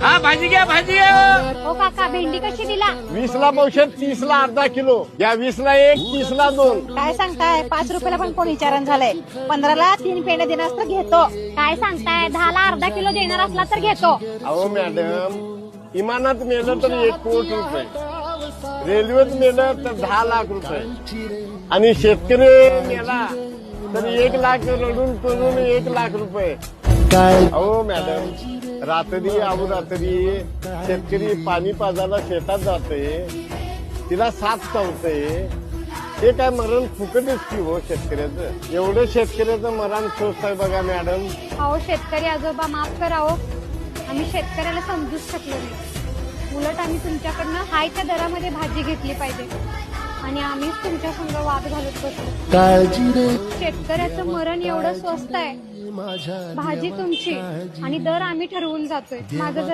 हा भाजी घ्या भाजी घ्या. हो काका, भेंडी कशी दिला? 20ला पावशेर, 30ला अर्धा किलो. या 20ला 1, 30ला 2. काय सांगताय? 5 रुपयाला पण कोण विचारण झालंय? 15ला 3 पेंड्या देणार असलं घेतो. काय सांगताय? 10ला अर्धा किलो देणार असला तर घेतो. अहो मॅडम, इमानात मेलं तर 1 कोटी रुपये, रेल्वेत मेलं तर 10 लाख रुपये, आणि शेतकरी मेला तर 1 लाख रडून करून 1 लाख रुपये. अहो मॅडम, रात्री अहोरात्री शेतकरी पाणी पाजायला शेतात जाते, तिला साथ चावते. हे काय मरण फुकटच की हो शेतकऱ्याचं? एवढं शेतकऱ्याचं मरण स्वस्त आहे बघा मॅडम. अहो शेतकरी आजोबा, माफ करावं, आम्ही शेतकऱ्याला समजूच शकलो नाही. उलट आम्ही तुमच्याकडनं हाय त्या दरामध्ये भाजी घेतली पाहिजे, आणि आम्हीच तुमच्या संग वाद घालत बसलो. शेतकऱ्याचं मरण एवढं स्वस्त आहे, भाजी तुमची आणि दर आम्ही ठरवून जातोय. माझं जरा